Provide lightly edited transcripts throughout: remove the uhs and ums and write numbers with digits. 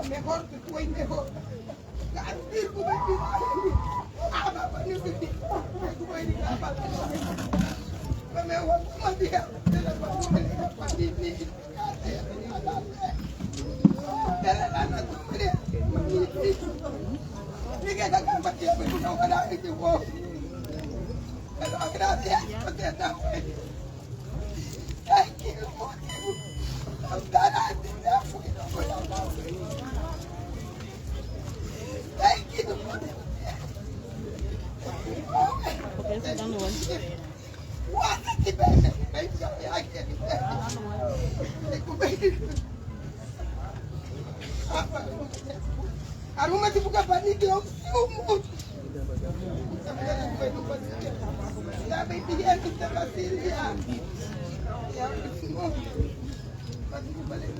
Mejor que tú y mejor. Gantir como el piso. Ama para el piso. Como el piso. Me voy a mandar. De la familia para ti. De la lana tu madre. Y que la cama que me puso a la que vos. Pero gracias. Thank you. I'm not acting that way. Thank you. What the baby? I can't. Aruma dibuka paniki au sumu. Ya baby ya kita masih ya. Ya semua. Pasti balik.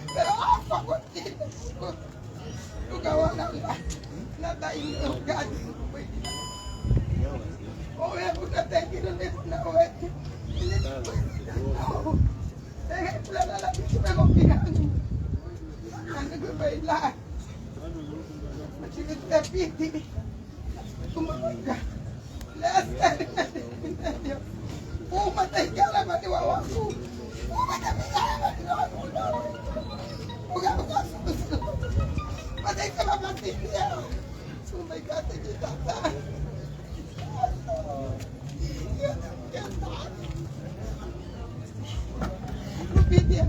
Pero apa kok lu kawan nata ini enggak oh ya bukan tadi dan nah oh ini la kita mau pindah kan gue baiklah masih tapi cuma enggak lester oh mata jalan mati wawaku oh mata jalan mati wawaku bukan mata jalan mati dia oh my god itu tata ya dia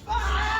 Papa!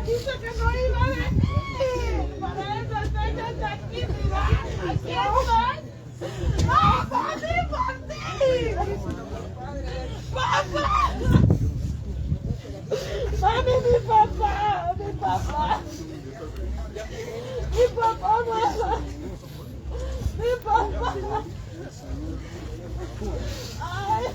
dije que no iba a venir. Para eso estoy desde aquí, mira. Aquí estoy. ¡No, papi, por ti! ¡Papá! ¡Mami, mi papá! ¡Mi papá! ¡Mi papá, mamá! ¡Mi papá! ¡Ay!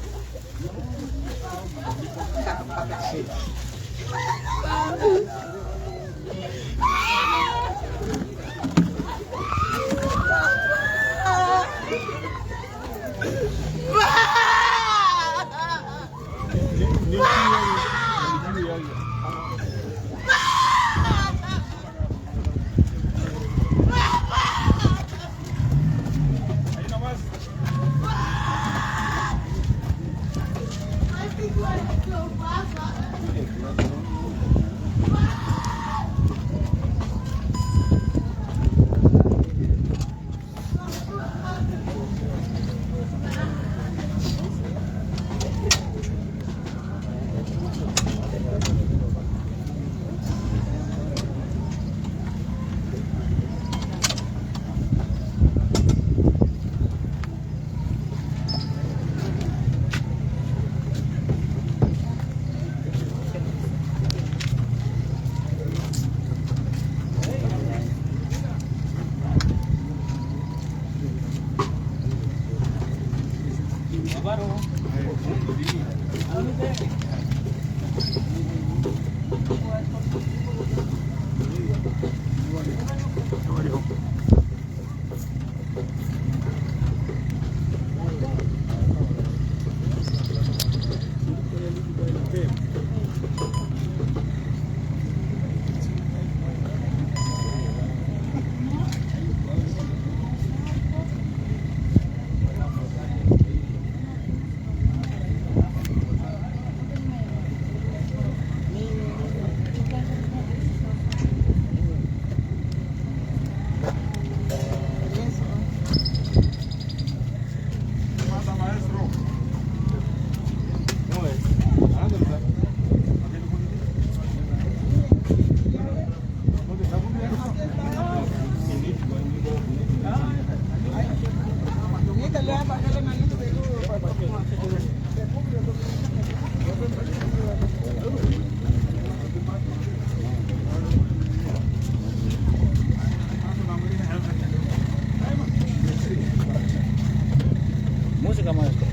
Música, maestro.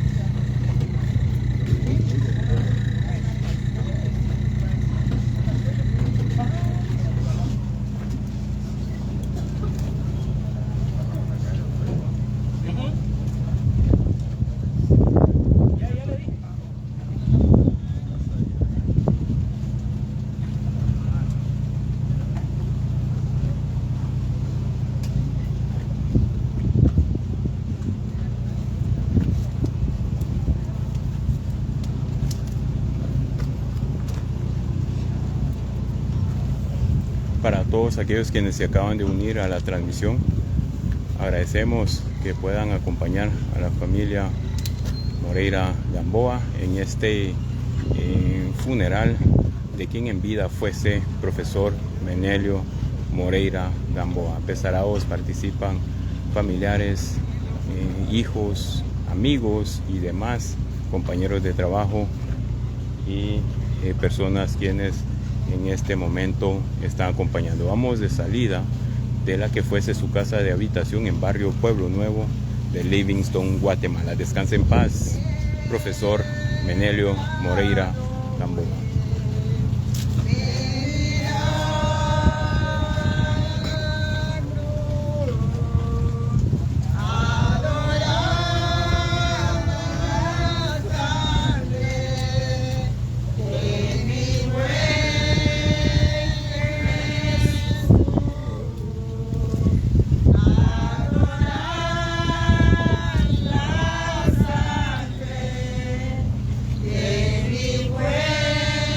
Para todos aquellos quienes se acaban de unir a la transmisión, agradecemos que puedan acompañar a la familia Moreira Gamboa en este funeral de quien en vida fuese profesor Menelio Moreira Gamboa. Pesaraos participan familiares, hijos, amigos y demás compañeros de trabajo y personas quienes en este momento están acompañando. Vamos de salida de la que fuese su casa de habitación en barrio Pueblo Nuevo de Livingston, Guatemala. Descanse en paz, profesor Menelio Moreira Gamboa. Anywhere.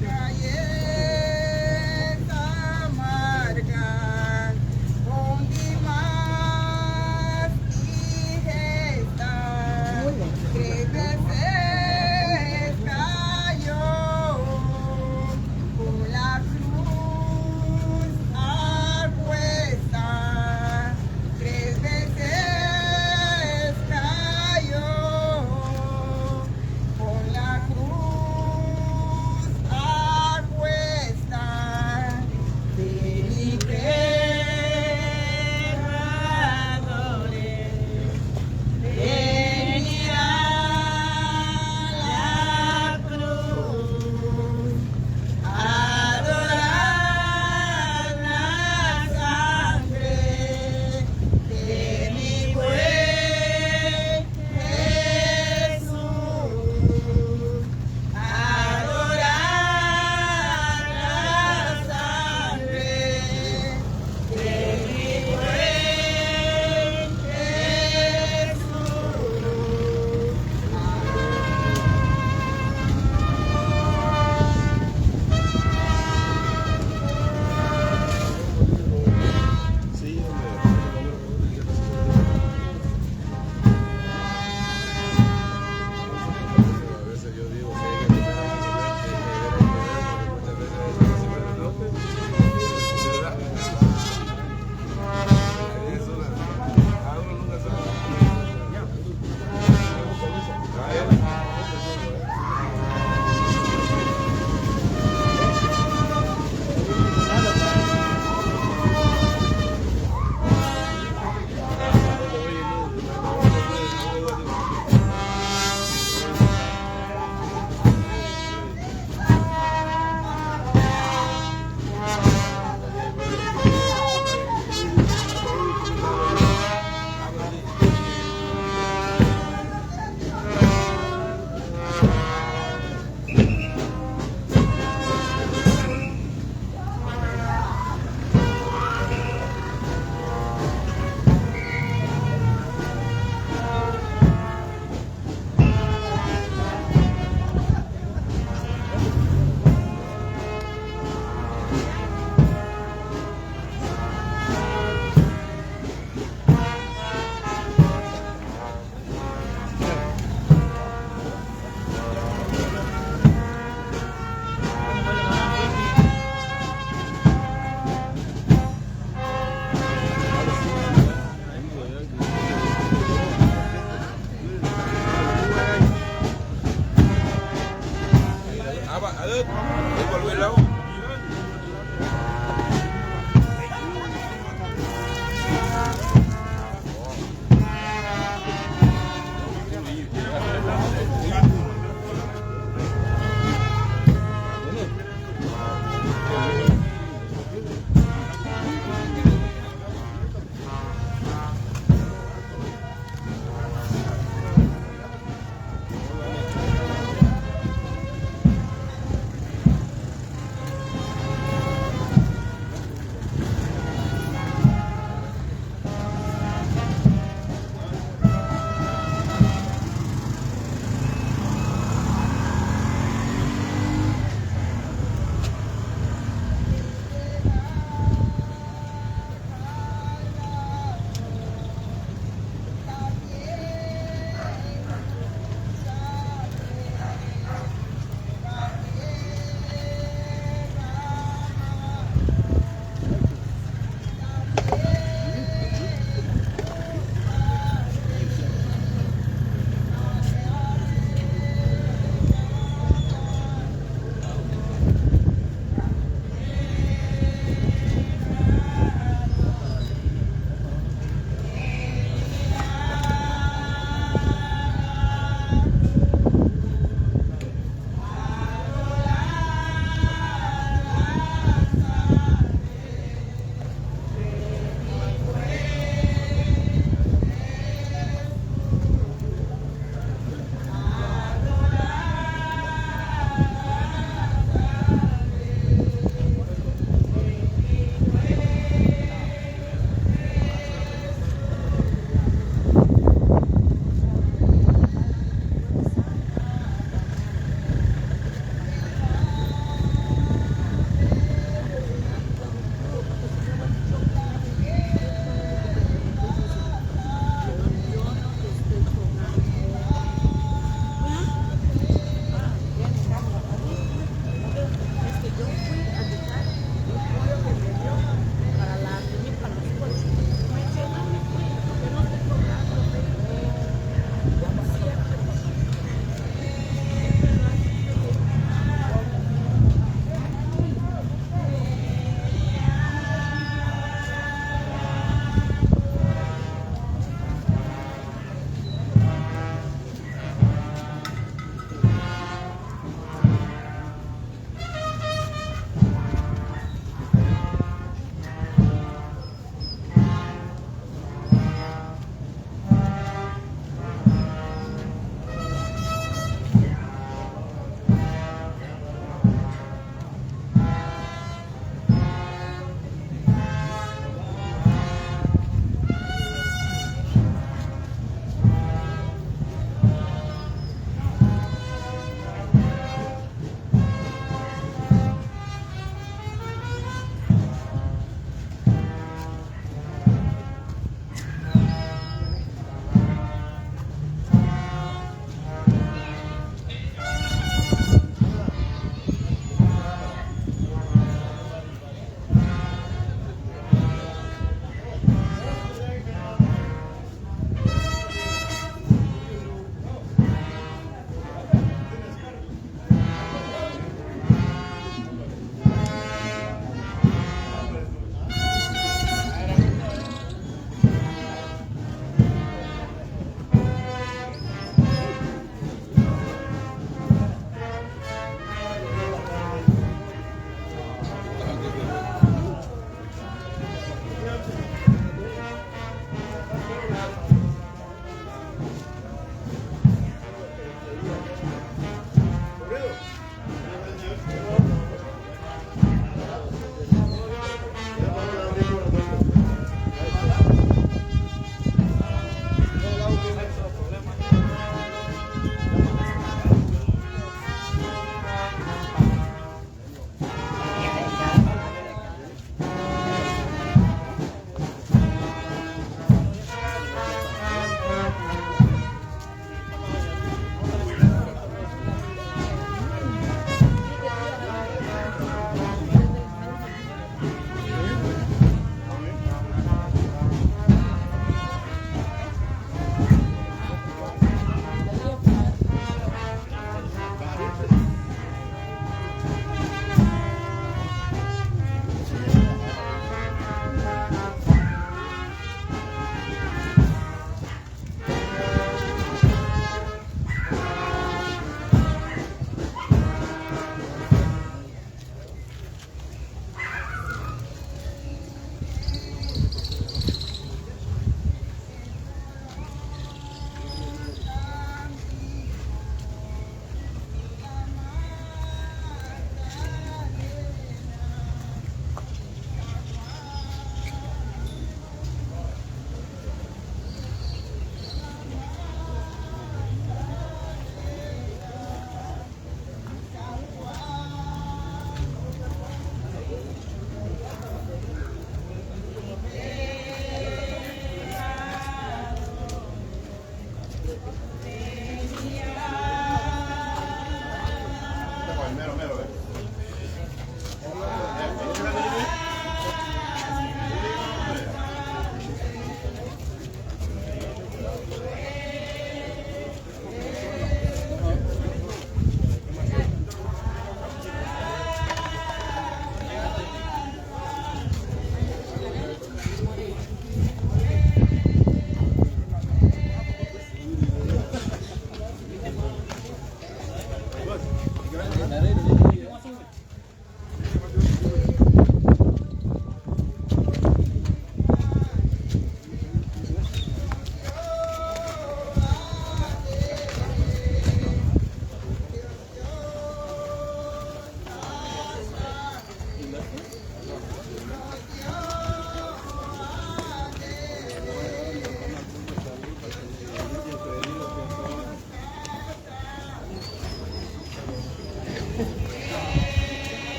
Calles amargas, donde más ingesta, tres veces cayó con la cruz a cuesta, tres veces cayó con la cruz a cuesta de mi pecadores. Venía la cruz a adorar la sangre de mi buen Jesús, adorar la sangre de mi buen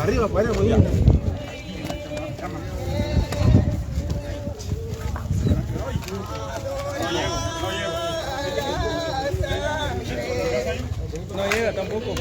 Arriba, para arriba. No llega tampoco.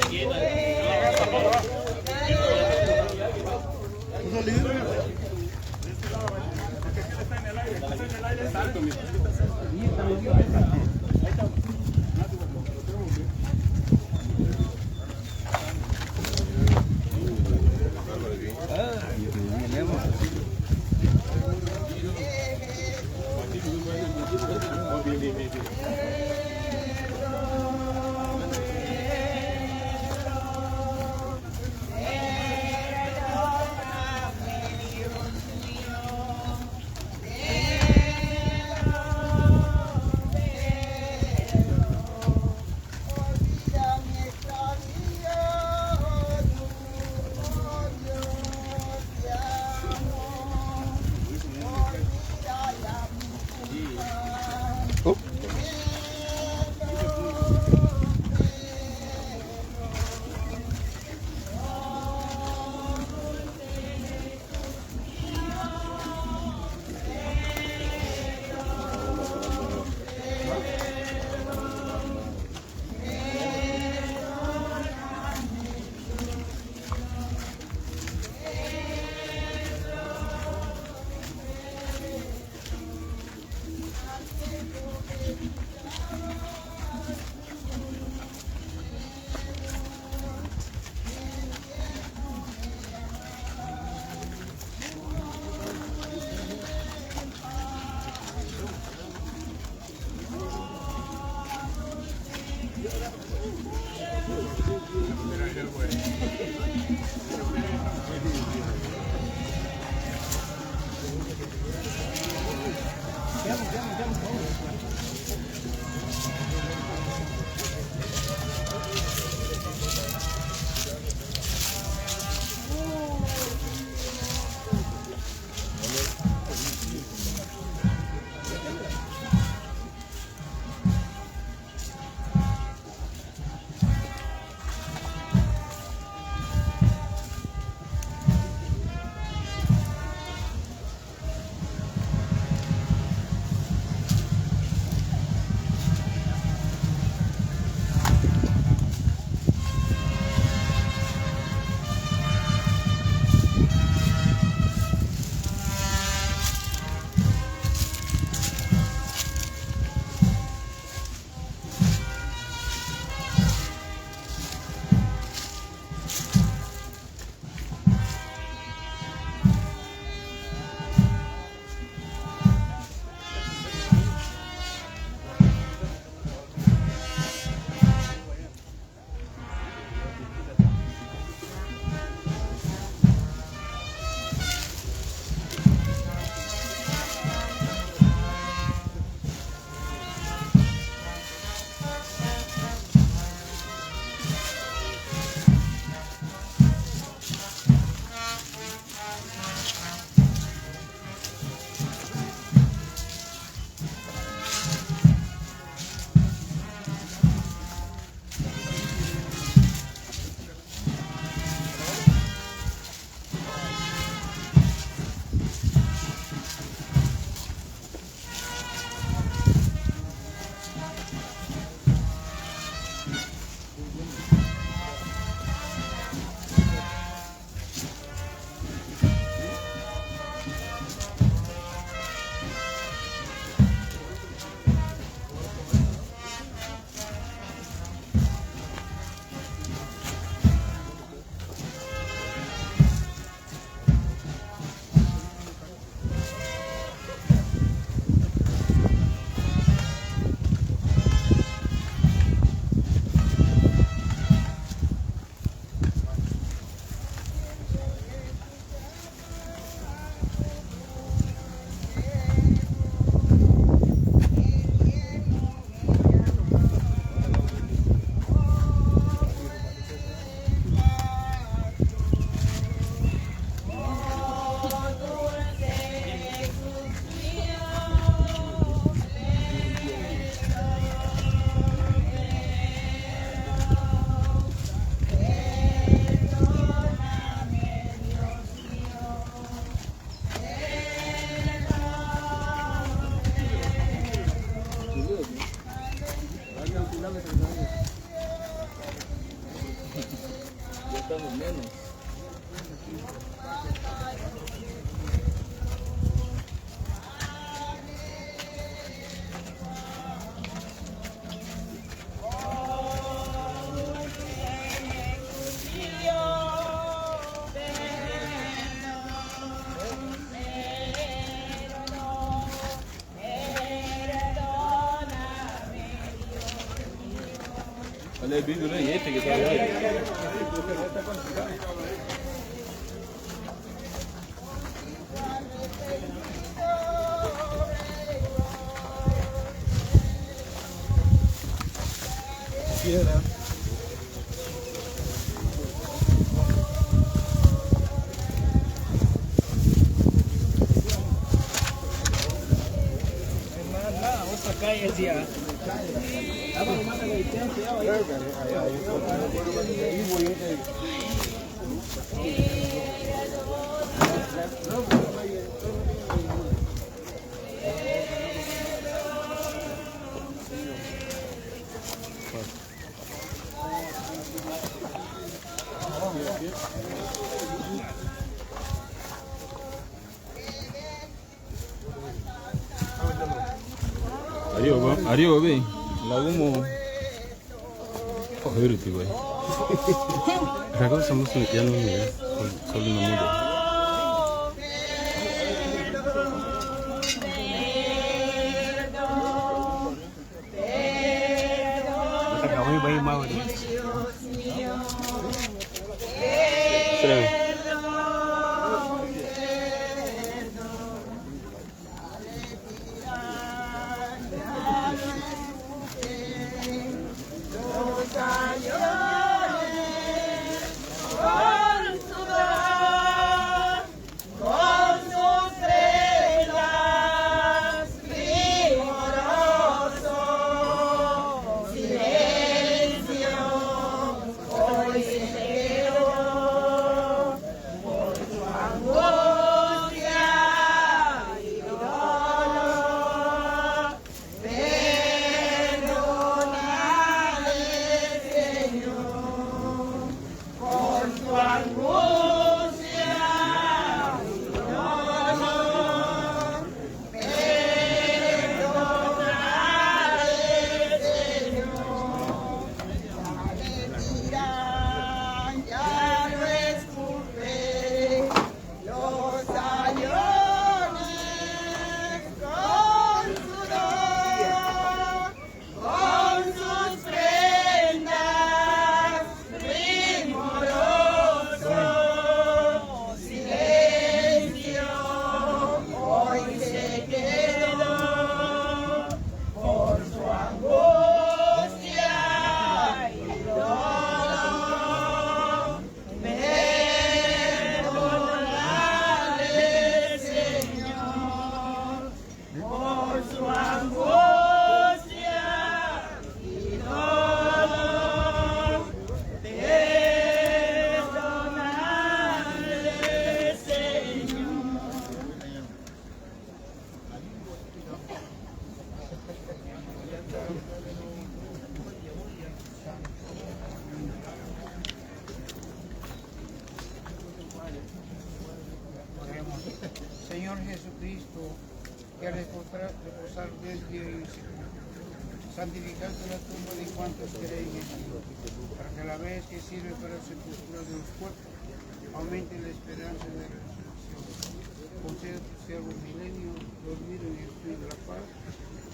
el vidrio y este que está allá. Piedra. Otra calle decía. Ariyo be la humo ohiriti güey. Recuerdo somos ya no mira solo una mundo. Señor Jesucristo, que al reposar desde santificaste la tumba de cuantos creen en ti, para que a la vez que sirve para la sepultura de los cuerpos, aumente la esperanza de la resurrección. Concede a tu siervo milenio, dormir en el espíritu de la paz,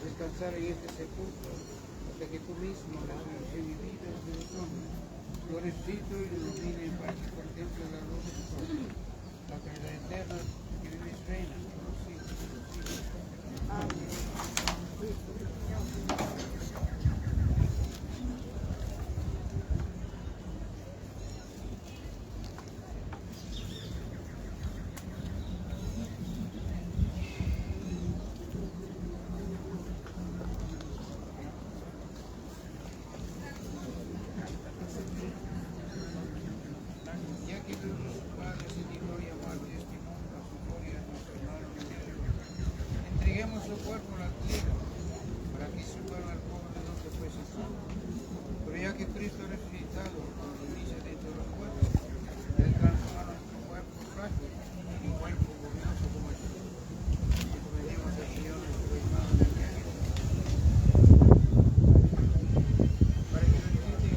descansar en este sepulcro, hasta que tú mismo, la resurrección y vida de los hombres, lo resucito y lo ilumine para que contemple la luz de tu rostro, la caridad eterna que vive y reina por los siglos de los siglos. Amén. Ya que Dios nuestro Padre se dignó llamar de este mundo a su gloria a nuestro hermano Jesús, entreguemos su cuerpo a la tierra para que suban al pueblo de donde fue sacado. Pero ya que Cristo ha resucitado con la dicha de todos los cuerpos, Él transforma nuestro cuerpo frágil en un cuerpo glorioso como el suyo. Y encomendemos al Señor nuestro hermano de viaje para que lo visite y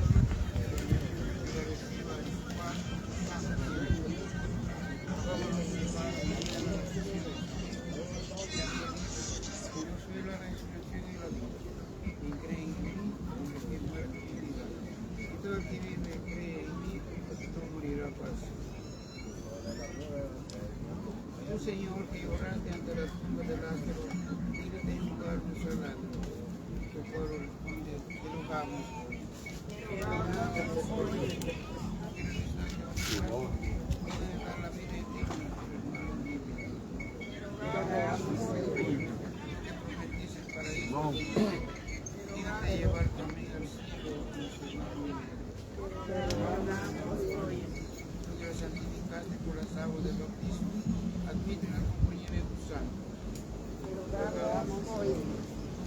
lo reciba en su paz. Yo soy la resurrección y la vida. Quien cree en mí, aunque esté muerto, vivirá. Señor, que lloraste ante la tumba de Lázaro, dígate en lugar un salado. Tu pueblo responde, te rogamos. La vida eterna, dígate llevar conmigo al cielo, tú que lo santificaste por las aguas del bautismo, admite la compañía de tu santo. Tú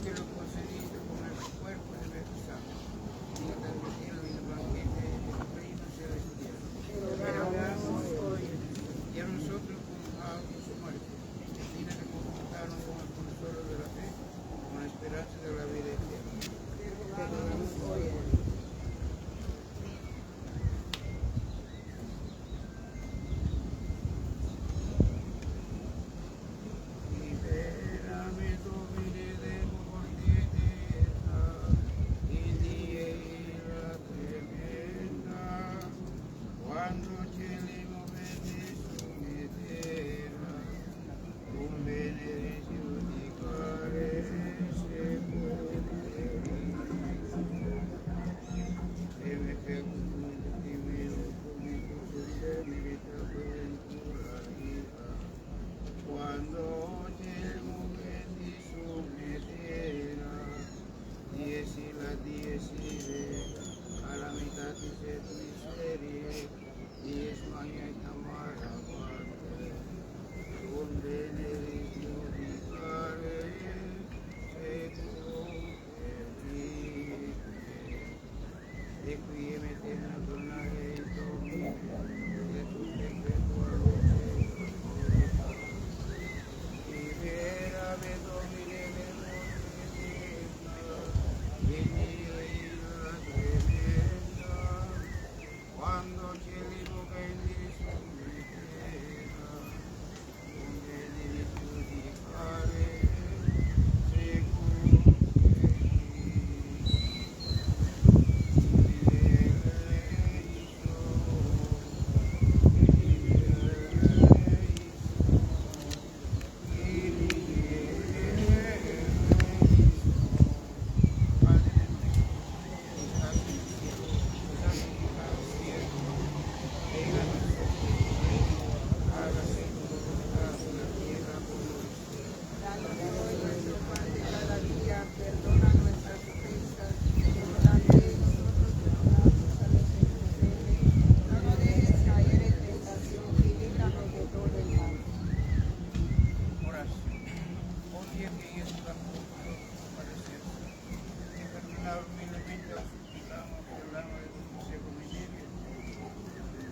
que lo concediste con el cuerpo de tu santo, dígate al retiro y el banquete del reino celestial. Y a nosotros con su muerte, digna de confortarnos con el consuelo de la fe, con la esperanza de la vida eterna. Libérame, Domine, de mortietà, in ira tremenda, quando cieli moventi su me terra, con venere giudicare sepolcri. E me fecum timeo come tu meritato ventura vita, quando cieli moventi su me terra, diesi la dieside, alla metà di se miserie, dies magna et amara parte, con venere giudicare secum perdique. Requiem aeterna tornare Domine, et tu perpetua luce glorifica. Liberame, Domine, de mortietà, in ira tremenda, quando cieli moventi su me terra, con venere giudicare secum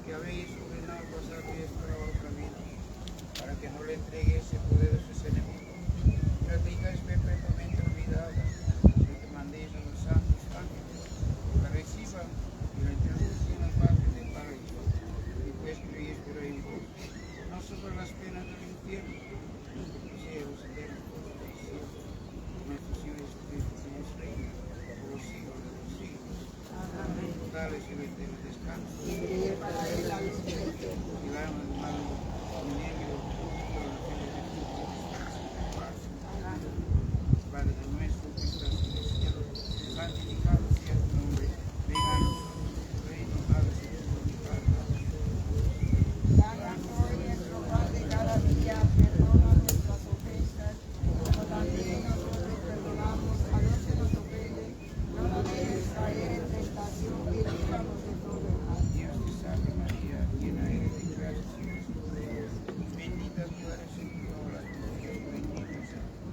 que habéis ordenado pasar de esto a otro camino, para que no le entregue ese poder a sus enemigos. Pero tengáis perpetuamente olvidada, lo que mandéis a los santos ángeles, la reciban y la introduzcan en la parte del paraíso. Y pues creéis por ahí vos, no solo las penas del infierno, los cielos eternos por los cielos, nuestro Señor Jesucristo, que nos reina por los siglos de los siglos. Amén. Dale el eterno descanso. Y para él la luz del eterno. Y la alma del mal enemigo, Padre nuestro que estás en el cielo, santificado sea tu nombre. Venga a nosotros tu reino, hágase tu voluntad. Danos hoy nuestro pan de cada día, perdona nuestras ofensas, como también nosotros perdonamos a los que nos ofenden. No nos dejes caer en tentación y líbranos de todo el mal. Dios te salve María, llena eres de gracia, Señor es contigo. Bendita tú eres entre todas las mujeres, bendito sea tu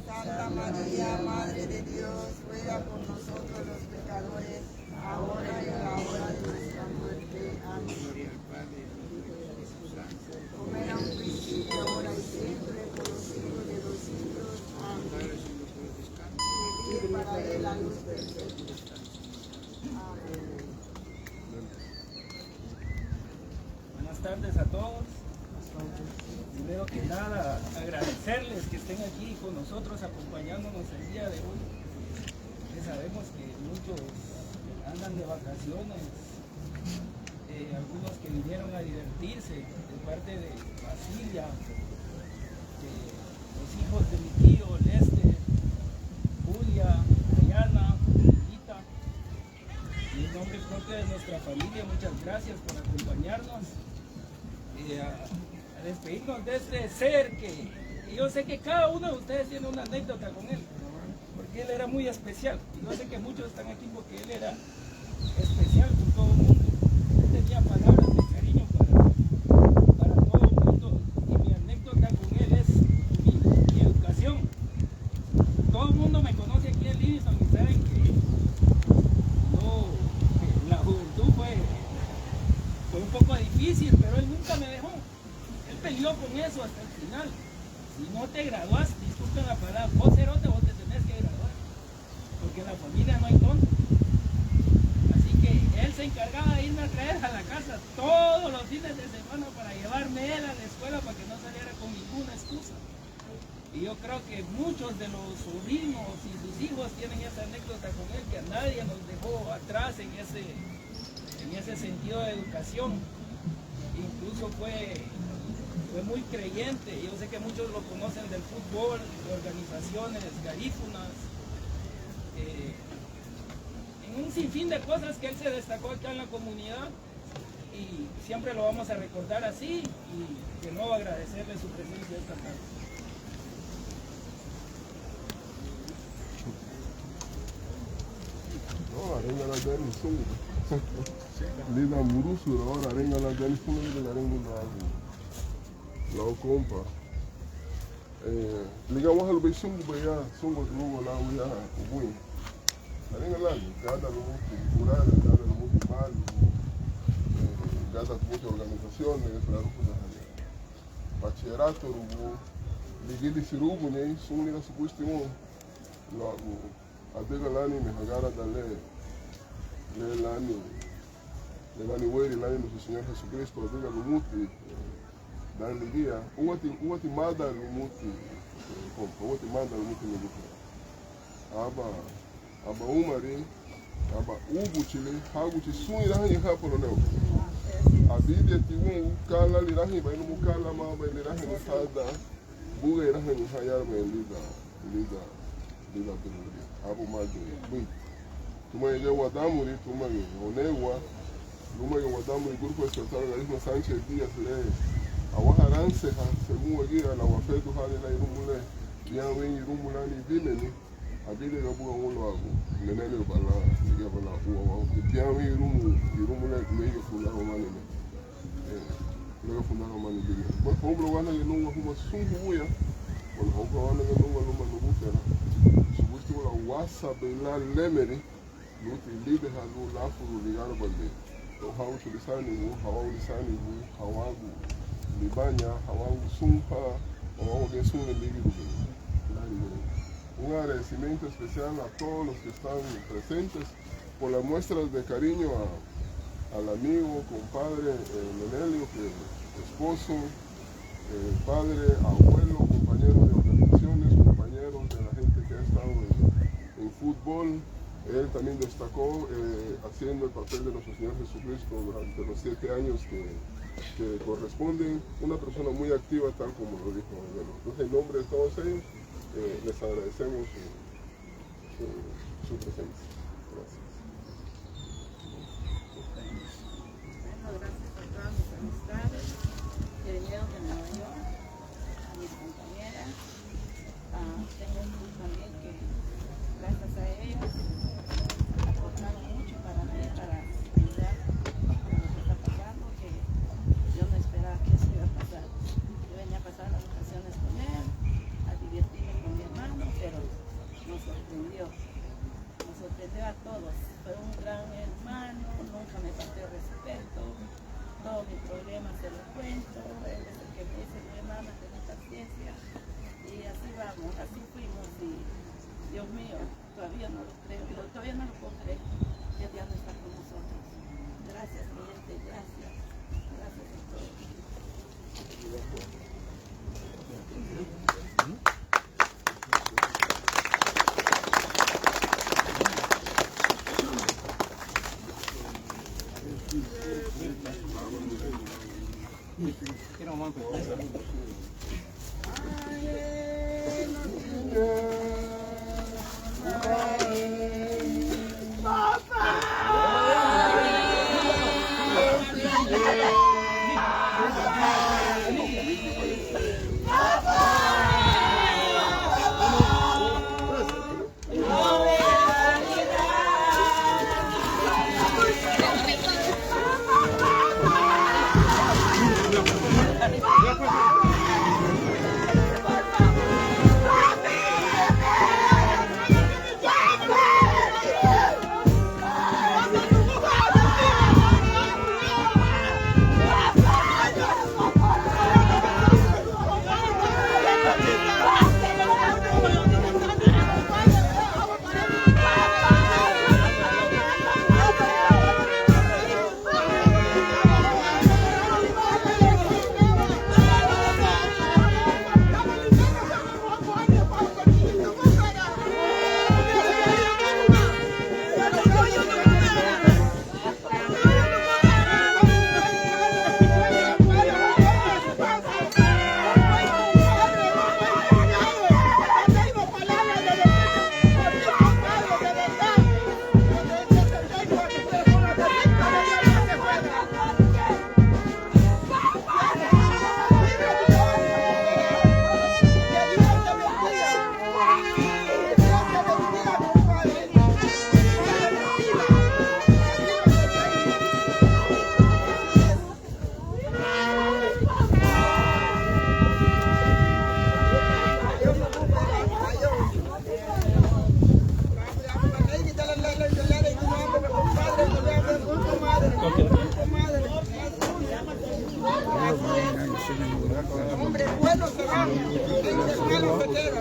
Santa María, Madre de Dios, ruega por nosotros los pecadores, ahora y a la hora de nuestra muerte. Amén. gloria al Padre, al Hijo y al Espíritu Santo. Como era un principio, ahora y siempre, por los siglos de los siglos. Amén. Dale, Señor, por el descanso. Y para él la luz perfecta. Amén. Buenas tardes a todos. Primero que nada, agradecerles que estén aquí con nosotros acompañándonos el día de hoy. Que sabemos que muchos andan de vacaciones algunos que vinieron a divertirse de parte de Basilia, de los hijos de mi tío, Lester, Julia, Diana, Lita. Y en nombre propio de nuestra familia, muchas gracias por acompañarnos a despedirnos de este ser que yo sé que cada uno de ustedes tiene una anécdota con él, porque él era muy especial. Y yo sé que muchos están aquí porque él era especial con todo el mundo. Él tenía palabras de cariño para todo el mundo. Y mi anécdota con él es mi educación. Todo el mundo me conoce aquí en Livingston y saben que la juventud fue un poco difícil, pero él nunca me dejó. Él peleó con eso hasta el final. Si no te graduas, disculpen la palabra, vos cerote, vos te tenés que graduar, porque en la familia no hay tontos. Así que él se encargaba de irme a traer a la casa todos los fines de semana para llevarme él a la escuela para que no saliera con ninguna excusa. Y yo creo que muchos de los sobrinos y sus hijos tienen esa anécdota con él, que a nadie nos dejó atrás en ese sentido de educación. Incluso fue muy creyente. Yo sé que muchos lo conocen del fútbol, de organizaciones garífunas, en un sinfín de cosas que él se destacó acá en la comunidad, y siempre lo vamos a recordar así, y de nuevo agradecerle su presencia esta tarde. No, arenga la gani sungu. Lila murusu ahora arenga la gani sungu de la arenga la compa. Liga wahal be sungu be ya sungu lugo la uya ubui. Arenga la gada lo cultural, gada lo municipal, gada muchas organizaciones, la ruta de bachillerato rugo. Ligili sirugo ne sungu la subustimo lo adega lani me hagara dale le lani weri lani nuestro Señor Jesucristo adega lumuti dan ligia uwati mada lumuti kompa uwati mada lumuti lumuti aba umari aba ubu chile hagu chi suni rahi hapo leo abidi atimu kala li rahi ba inu kala ma ba li rahi sada buga rahi ni hayar me lida biludi abu maji bui tuma ye wadamuri tuma ye onewa tuma ye wadamuri grupo estatal Garisma Sánchez Díaz le awaharanse ha semu gira la wafedu hali la irumule ya wengi rumulani bileni abile gabu ngolo abu nenele bala nige bala uwa ya wengi irumule mege fula romani ne fula romani bile ba hombro wana nunga huma sungu ya wala hombro wana nunga luma nubufera la wasa bela lemeri luti libe halu lafuru ligaro balde to hawu tulisani mu hawu lisani mu hawangu libanya hawangu sumpa hawangu de sunne ligi dubi un agradecimiento especial a todos los que están presentes por las muestras de cariño al amigo, compadre Menelio, que esposo, padre, abuelo, compañero de organizaciones, compañeros de la gente que ha estado en fútbol. Él también destacó haciendo el papel de nuestro Señor Jesucristo durante los 7 años que corresponden. Una persona muy activa, tal como lo dijo Miguel. Entonces, en nombre de todos ellos, les agradecemos su presencia. Gracias. Bueno, gracias a todas mis amistades que vinieron de Nueva York, a mis compañeras. Tengo también que, gracias a ellos, aportaron mucho para mí, para ayudar con lo que está pasando, que yo no esperaba que eso iba a pasar. Yo venía a pasar las vacaciones con él, a divertirme con mi hermano, pero nos sorprendió Hombre bueno se va, gente malo se queda.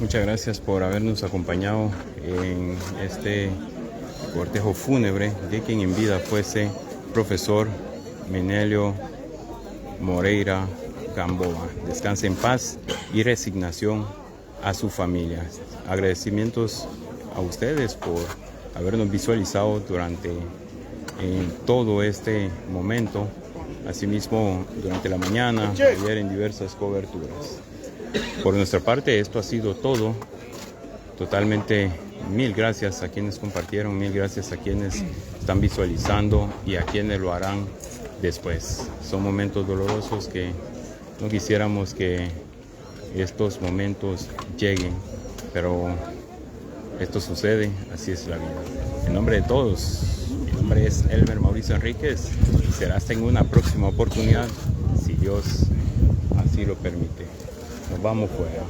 Muchas gracias por habernos acompañado en este cortejo fúnebre de quien en vida fuese profesor Menelio Moreira Gamboa. Descanse en paz y resignación a su familia. Agradecimientos a ustedes por habernos visualizado durante todo este momento. Asimismo, durante la mañana, ayer en diversas coberturas. Por nuestra parte, esto ha sido todo. Totalmente mil gracias a quienes compartieron, mil gracias a quienes están visualizando y a quienes lo harán después. Son momentos dolorosos que no quisiéramos que estos momentos lleguen, pero esto sucede, así es la vida. En nombre de todos, mi nombre es Elmer Mauricio Enríquez. Será hasta en una próxima oportunidad, si Dios así lo permite. Nos vamos fuera.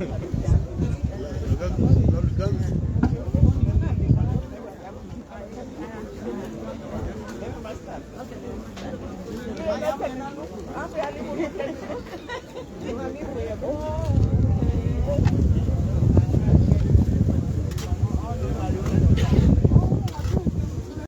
Gracias.